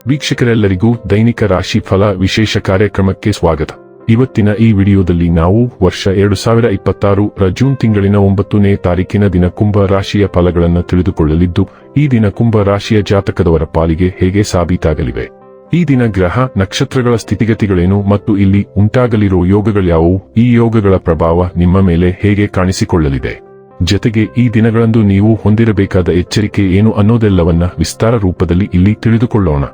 ವೀಕ್ಷಕರೆಲ್ಲರಿಗೂ ದೈನಿಕ ರಾಶಿ ಫಲ ವಿಶೇಷ ಕಾರ್ಯಕ್ರಮಕ್ಕೆ ಸ್ವಾಗತ. ಇವತ್ತಿನ ಈ ವಿಡಿಯೋದಲ್ಲಿ ನಾವು ವರ್ಷ 2026 ಜೂನ್ ತಿಂಗಳಿನ 9ನೇ ತಾರೀಕಿನ ದಿನ ಕುಂಭ ರಾಶಿಯ ಫಲಗಳನ್ನು ತಿಳಿದುಕೊಳ್ಳಲಿದ್ದು, ಈ ದಿನ ಕುಂಭ ರಾಶಿಯ ಜಾತಕದವರ ಪಾಲಿಗೆ ಹೇಗೆ ಸಾಬೀತಾಗಲಿವೆ, ಈ ದಿನ ಗ್ರಹ ನಕ್ಷತ್ರಗಳ ಸ್ಥಿತಿಗತಿಗಳೇನು ಮತ್ತು ಇಲ್ಲಿ ಉಂಟಾಗಲಿರೋ ಯೋಗಗಳ್ಯಾವು, ಈ ಯೋಗಗಳ ಪ್ರಭಾವ ನಿಮ್ಮ ಮೇಲೆ ಹೇಗೆ ಕಾಣಿಸಿಕೊಳ್ಳಲಿದೆ, ಜತೆಗೆ ಈ ದಿನಗಳಂದು ನೀವು ಹೊಂದಿರಬೇಕಾದ ಎಚ್ಚರಿಕೆ ಏನು ಅನ್ನೋದೆಲ್ಲವನ್ನ ವಿಸ್ತಾರ ರೂಪದಲ್ಲಿ ಇಲ್ಲಿ ತಿಳಿದುಕೊಳ್ಳೋಣ.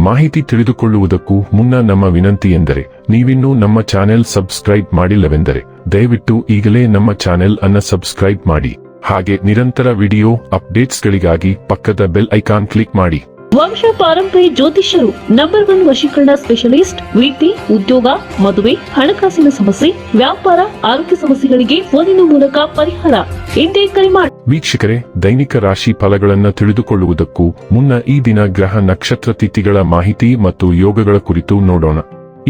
ಮಾಹಿತಿ ತಿಳಿದುಕೊಳ್ಳುವುದಕ್ಕೂ ಮುನ್ನ ನಮ್ಮ ವಿನಂತಿ ಎಂದರೆ, ನೀವಿನ್ನೂ ನಮ್ಮ ಚಾನೆಲ್ ಸಬ್ಸ್ಕ್ರೈಬ್ ಮಾಡಿಲ್ಲವೆಂದರೆ ದಯವಿಟ್ಟು ಈಗಲೇ ನಮ್ಮ ಚಾನೆಲ್ ಅನ್ನು ಸಬ್ಸ್ಕ್ರೈಬ್ ಮಾಡಿ. ಹಾಗೆ ನಿರಂತರ ವಿಡಿಯೋ ಅಪ್ಡೇಟ್ಸ್ಗಳಿಗಾಗಿ ಪಕ್ಕದ ಬೆಲ್ ಐಕಾನ್ ಕ್ಲಿಕ್ ಮಾಡಿ. ವಂಶ ಪಾರಂಪರ್ಯ ಜ್ಯೋತಿಷ್ಯರು ನಂಬರ್ 1 ವಶೀಕರಣ ಸ್ಪೆಷಲಿಸ್ಟ್. ವೃತ್ತಿ, ಉದ್ಯೋಗ, ಮದುವೆ, ಹಣಕಾಸಿನ ಸಮಸ್ಯೆ, ವ್ಯಾಪಾರ, ಆರೋಗ್ಯ ಸಮಸ್ಯೆಗಳಿಗೆ ಫೋನಿನ ಮೂಲಕ ಪರಿಹಾರ. ಹಿಂದೆ ಕರೆ ಮಾಡಿ. ವೀಕ್ಷಕರೇ, ದೈನಿಕ ರಾಶಿ ಫಲಗಳನ್ನು ತಿಳಿದುಕೊಳ್ಳುವುದಕ್ಕೂ ಮುನ್ನ ಈ ದಿನ ಗ್ರಹ ನಕ್ಷತ್ರ ತಿಥಿಗಳ ಮಾಹಿತಿ ಮತ್ತು ಯೋಗಗಳ ಕುರಿತು ನೋಡೋಣ.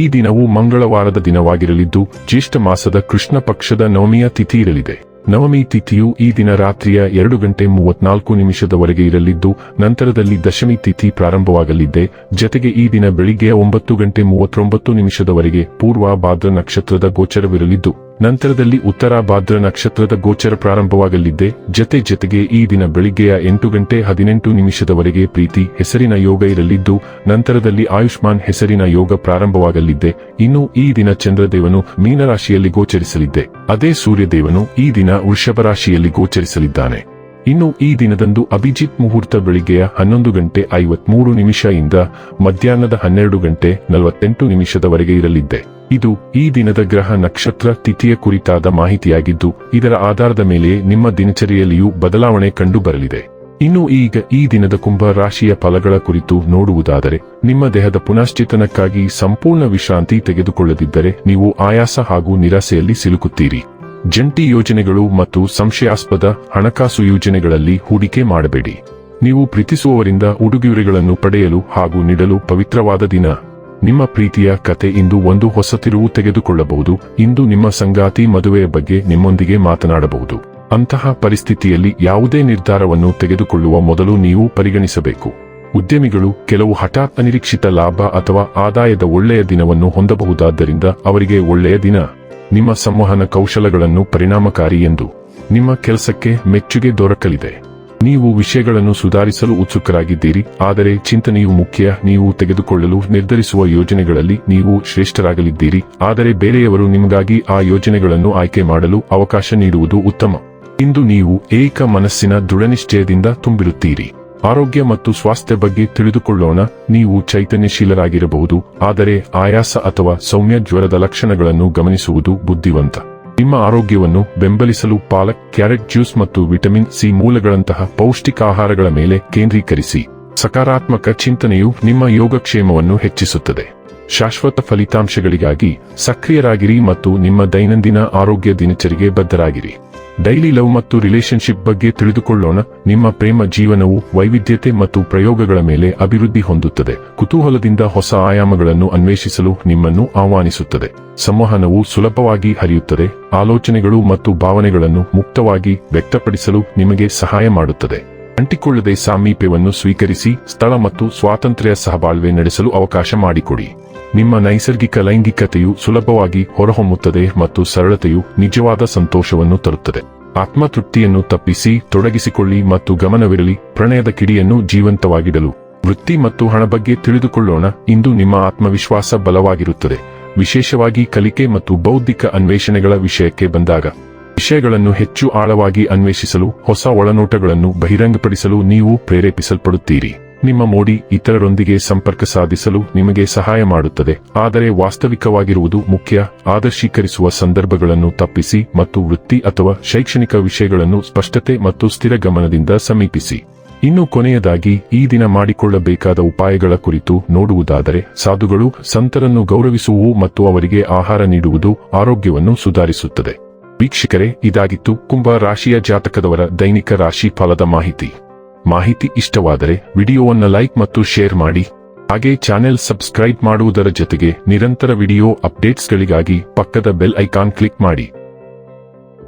ಈ ದಿನವು ಮಂಗಳವಾರದ ದಿನವಾಗಿರಲಿದ್ದು, ಜ್ಯೇಷ್ಠ ಮಾಸದ ಕೃಷ್ಣ ಪಕ್ಷದ ನವಮಿಯ ತಿಥಿ ಇರಲಿದೆ. ನವಮಿ ತಿಥಿಯು ಈ ದಿನ ರಾತ್ರಿಯ 2:34 ಇರಲಿದ್ದು, ನಂತರದಲ್ಲಿ ದಶಮಿ ತಿಥಿ ಪ್ರಾರಂಭವಾಗಲಿದೆ. ಜತೆಗೆ ಈ ದಿನ ಬೆಳಿಗ್ಗೆ 9:39 ಪೂರ್ವ ಭಾದ್ರ ನಕ್ಷತ್ರದ ಗೋಚರವಿರಲಿದ್ದು, ನಂತರದಲ್ಲಿ ಉತ್ತರ ಭಾದ್ರ ನಕ್ಷತ್ರದ ಗೋಚರ ಪ್ರಾರಂಭವಾಗಲಿದೆ. ಜತೆಗೆ ಈ ದಿನ ಬೆಳಿಗ್ಗೆಯ 8:18 ಪ್ರೀತಿ ಹೆಸರಿನ ಯೋಗ ಇರಲಿದ್ದು, ನಂತರದಲ್ಲಿ ಆಯುಷ್ಮಾನ್ ಹೆಸರಿನ ಯೋಗ ಪ್ರಾರಂಭವಾಗಲಿದೆ. ಇನ್ನು ಈ ದಿನ ಚಂದ್ರದೇವನು ಮೀನರಾಶಿಯಲ್ಲಿ ಗೋಚರಿಸಲಿದೆ. ಅದೇ ಸೂರ್ಯದೇವನು ಈ ದಿನ ವೃಷಭ ರಾಶಿಯಲ್ಲಿ ಗೋಚರಿಸಲಿದ್ದಾನೆ. ಇನ್ನು ಈ ದಿನದಂದು ಅಭಿಜಿತ್ ಮುಹೂರ್ತ ಬೆಳಿಗ್ಗೆಯ 11:53 ಇಂದ ಮಧ್ಯಾಹ್ನದ 12:48 ಇರಲಿದೆ. ಇದು ಈ ದಿನದ ಗ್ರಹ ನಕ್ಷತ್ರ ತಿಥಿಯ ಕುರಿತಾದ ಮಾಹಿತಿಯಾಗಿದ್ದು, ಇದರ ಆಧಾರದ ಮೇಲೆ ನಿಮ್ಮ ದಿನಚರಿಯಲ್ಲಿಯೂ ಬದಲಾವಣೆ ಕಂಡು ಬರಲಿದೆ. ಇನ್ನು ಈಗ ಈ ದಿನದ ಕುಂಭ ರಾಶಿಯ ಫಲಗಳ ಕುರಿತು ನೋಡುವುದಾದರೆ, ನಿಮ್ಮ ದೇಹದ ಪುನಶ್ಚೇತನಕ್ಕಾಗಿ ಸಂಪೂರ್ಣ ವಿಶ್ರಾಂತಿ ತೆಗೆದುಕೊಳ್ಳದಿದ್ದರೆ ನೀವು ಆಯಾಸ ಹಾಗೂ ನಿರಾಸೆಯಲ್ಲಿ ಸಿಲುಕುತ್ತೀರಿ. ಜಂಟಿ ಯೋಜನೆಗಳು ಮತ್ತು ಸಂಶಯಾಸ್ಪದ ಹಣಕಾಸು ಯೋಜನೆಗಳಲ್ಲಿ ಹೂಡಿಕೆ ಮಾಡಬೇಡಿ. ನೀವು ಪ್ರೀತಿಸುವವರಿಂದ ಉಡುಗೊರೆಗಳನ್ನು ಪಡೆಯಲು ಹಾಗೂ ನೀಡಲು ಪವಿತ್ರವಾದ ದಿನ. ನಿಮ್ಮ ಪ್ರೀತಿಯ ಕತೆ ಇಂದು ಒಂದು ಹೊಸ ತಿರುವು ತೆಗೆದುಕೊಳ್ಳಬಹುದು. ಇಂದು ನಿಮ್ಮ ಸಂಗಾತಿ ಮದುವೆಯ ಬಗ್ಗೆ ನಿಮ್ಮೊಂದಿಗೆ ಮಾತನಾಡಬಹುದು. ಅಂತಹ ಪರಿಸ್ಥಿತಿಯಲ್ಲಿ ಯಾವುದೇ ನಿರ್ಧಾರವನ್ನು ತೆಗೆದುಕೊಳ್ಳುವ ಮೊದಲು ನೀವು ಪರಿಗಣಿಸಬೇಕು. ಉದ್ಯಮಿಗಳು ಕೆಲವು ಹಠಾತ್ ಅನಿರೀಕ್ಷಿತ ಲಾಭ ಅಥವಾ ಆದಾಯದ ಒಳ್ಳೆಯ ದಿನವನ್ನು ಹೊಂದಬಹುದಾದ್ದರಿಂದ ಅವರಿಗೆ ಒಳ್ಳೆಯ ದಿನ. ನಿಮ್ಮ ಸಂವಹನ ಕೌಶಲಗಳನ್ನು ಪರಿಣಾಮಕಾರಿ ಎಂದು ನಿಮ್ಮ ಕೆಲಸಕ್ಕೆ ಮೆಚ್ಚುಗೆ ದೊರಕಲಿದೆ. ನೀವು ವಿಷಯಗಳನ್ನು ಸುಧಾರಿಸಲು ಉತ್ಸುಕರಾಗಿದ್ದೀರಿ, ಆದರೆ ಚಿಂತನೆಯು ಮುಖ್ಯ. ನೀವು ತೆಗೆದುಕೊಳ್ಳಲು ನಿರ್ಧರಿಸುವ ಯೋಜನೆಗಳಲ್ಲಿ ನೀವು ಶ್ರೇಷ್ಠರಾಗಲಿದ್ದೀರಿ, ಆದರೆ ಬೇರೆಯವರು ನಿಮಗಾಗಿ ಆ ಯೋಜನೆಗಳನ್ನು ಆಯ್ಕೆ ಮಾಡಲು ಅವಕಾಶ ನೀಡುವುದು ಉತ್ತಮ. ಇಂದು ನೀವು ಏಕ ಮನಸ್ಸಿನ ದೃಢನಿಶ್ಚಯದಿಂದ ತುಂಬಿರುತ್ತೀರಿ. ಆರೋಗ್ಯ ಮತ್ತು ಸ್ವಾಸ್ಥ್ಯ ಬಗ್ಗೆ ತಿಳಿದುಕೊಳ್ಳೋಣ. ನೀವು ಚೈತನ್ಯಶೀಲರಾಗಿರಬಹುದು, ಆದರೆ ಆಯಾಸ ಅಥವಾ ಸೌಮ್ಯ ಜ್ವರದ ಲಕ್ಷಣಗಳನ್ನು ಗಮನಿಸುವುದು ಬುದ್ಧಿವಂತ. ನಿಮ್ಮ ಆರೋಗ್ಯವನ್ನು ಬೆಂಬಲಿಸಲು ಪಾಲಕ್, ಕ್ಯಾರೆಟ್ ಜ್ಯೂಸ್ ಮತ್ತು ವಿಟಮಿನ್ ಸಿ ಮೂಲಗಳಂತಹ ಪೌಷ್ಟಿಕ ಆಹಾರಗಳ ಮೇಲೆ ಕೇಂದ್ರೀಕರಿಸಿ. ಸಕಾರಾತ್ಮಕ ಚಿಂತನೆಯು ನಿಮ್ಮ ಯೋಗಕ್ಷೇಮವನ್ನು ಹೆಚ್ಚಿಸುತ್ತದೆ. ಶಾಶ್ವತ ಫಲಿತಾಂಶಗಳಿಗಾಗಿ ಸಕ್ರಿಯರಾಗಿರಿ ಮತ್ತು ನಿಮ್ಮ ದೈನಂದಿನ ಆರೋಗ್ಯ ದಿನಚರಿಗೆ ಬದ್ಧರಾಗಿರಿ. ಡೈಲಿ ಲವ್ ಮತ್ತು ರಿಲೇಶನ್ಶಿಪ್ ಬಗ್ಗೆ ತಿಳಿದುಕೊಳ್ಳೋಣ. ನಿಮ್ಮ ಪ್ರೇಮ ಜೀವನವು ವೈವಿಧ್ಯತೆ ಮತ್ತು ಪ್ರಯೋಗಗಳ ಮೇಲೆ ಅಭಿವೃದ್ಧಿ ಹೊಂದುತ್ತದೆ. ಕುತೂಹಲದಿಂದ ಹೊಸ ಆಯಾಮಗಳನ್ನು ಅನ್ವೇಷಿಸಲು ನಿಮ್ಮನ್ನು ಆಹ್ವಾನಿಸುತ್ತದೆ. ಸಂವಹನವು ಸುಲಭವಾಗಿ ಹರಿಯುತ್ತದೆ. ಆಲೋಚನೆಗಳು ಮತ್ತು ಭಾವನೆಗಳನ್ನು ಮುಕ್ತವಾಗಿ ವ್ಯಕ್ತಪಡಿಸಲು ನಿಮಗೆ ಸಹಾಯ ಮಾಡುತ್ತದೆ. ಅಂಟಿಕೊಳ್ಳದೆ ಸಾಮೀಪ್ಯವನ್ನು ಸ್ವೀಕರಿಸಿ. ಸ್ಥಳ ಮತ್ತು ಸ್ವಾತಂತ್ರ್ಯ ಸಹಬಾಳ್ವೆ ನಡೆಸಲು ಅವಕಾಶ ಮಾಡಿಕೊಡಿ. ನಿಮ್ಮ ನೈಸರ್ಗಿಕ ಲೈಂಗಿಕತೆಯು ಸುಲಭವಾಗಿ ಹೊರಹೊಮ್ಮುತ್ತದೆ ಮತ್ತು ಸರಳತೆಯು ನಿಜವಾದ ಸಂತೋಷವನ್ನು ತರುತ್ತದೆ. ಆತ್ಮತೃಪ್ತಿಯನ್ನು ತಪ್ಪಿಸಿ ತೊಡಗಿಸಿಕೊಳ್ಳಿ ಮತ್ತು ಗಮನವಿರಲಿ ಪ್ರಣಯದ ಕಿಡಿಯನ್ನು ಜೀವಂತವಾಗಿಡಲು. ವೃತ್ತಿ ಮತ್ತು ಹಣ ಬಗ್ಗೆ ತಿಳಿದುಕೊಳ್ಳೋಣ. ಇಂದು ನಿಮ್ಮ ಆತ್ಮವಿಶ್ವಾಸ ಬಲವಾಗಿರುತ್ತದೆ, ವಿಶೇಷವಾಗಿ ಕಲಿಕೆ ಮತ್ತು ಬೌದ್ಧಿಕ ಅನ್ವೇಷಣೆಗಳ ವಿಷಯಕ್ಕೆ ಬಂದಾಗ. ವಿಷಯಗಳನ್ನು ಹೆಚ್ಚು ಆಳವಾಗಿ ಅನ್ವೇಷಿಸಲು, ಹೊಸ ಒಳನೋಟಗಳನ್ನು ಬಹಿರಂಗಪಡಿಸಲು ನೀವು ಪ್ರೇರೇಪಿಸಲ್ಪಡುತ್ತೀರಿ. ನಿಮ್ಮ ಮೋಡಿ ಇತರರೊಂದಿಗೆ ಸಂಪರ್ಕ ಸಾಧಿಸಲು ನಿಮಗೆ ಸಹಾಯ ಮಾಡುತ್ತದೆ, ಆದರೆ ವಾಸ್ತವಿಕವಾಗಿರುವುದು ಮುಖ್ಯ. ಆದರ್ಶೀಕರಿಸುವ ಸಂದರ್ಭಗಳನ್ನು ತಪ್ಪಿಸಿ ಮತ್ತು ವೃತ್ತಿ ಅಥವಾ ಶೈಕ್ಷಣಿಕ ವಿಷಯಗಳನ್ನು ಸ್ಪಷ್ಟತೆ ಮತ್ತು ಸ್ಥಿರ ಗಮನದಿಂದ ಸಮೀಪಿಸಿ. ಇನ್ನು ಕೊನೆಯದಾಗಿ ಈ ದಿನ ಮಾಡಿಕೊಳ್ಳಬೇಕಾದ ಉಪಾಯಗಳ ಕುರಿತು ನೋಡುವುದಾದರೆ, ಸಾಧುಗಳು ಸಂತರನ್ನು ಗೌರವಿಸುವುದು ಮತ್ತು ಅವರಿಗೆ ಆಹಾರ ನೀಡುವುದು ಆರೋಗ್ಯವನ್ನು ಸುಧಾರಿಸುತ್ತದೆ. ವೀಕ್ಷಕರೇ, ಇದಾಗಿತ್ತು ಕುಂಭ ರಾಶಿಯ ಜಾತಕದವರ ದೈನಿಕ ರಾಶಿ ಫಲದ ಮಾಹಿತಿ ಇಷ್ಟವಾದರೆ ವಿಡಿಯೋವನ್ನು ಲೈಕ್ ಮತ್ತು ಶೇರ್ ಮಾಡಿ. ಹಾಗೆ ಚಾನೆಲ್ ಸಬ್ಸ್ಕ್ರೈಬ್ ಮಾಡುವುದರ ಜೊತೆಗೆ ನಿರಂತರ ವಿಡಿಯೋ ಅಪ್ಡೇಟ್ಸ್ಗಳಿಗಾಗಿ ಪಕ್ಕದ ಬೆಲ್ ಐಕಾನ್ ಕ್ಲಿಕ್ ಮಾಡಿ.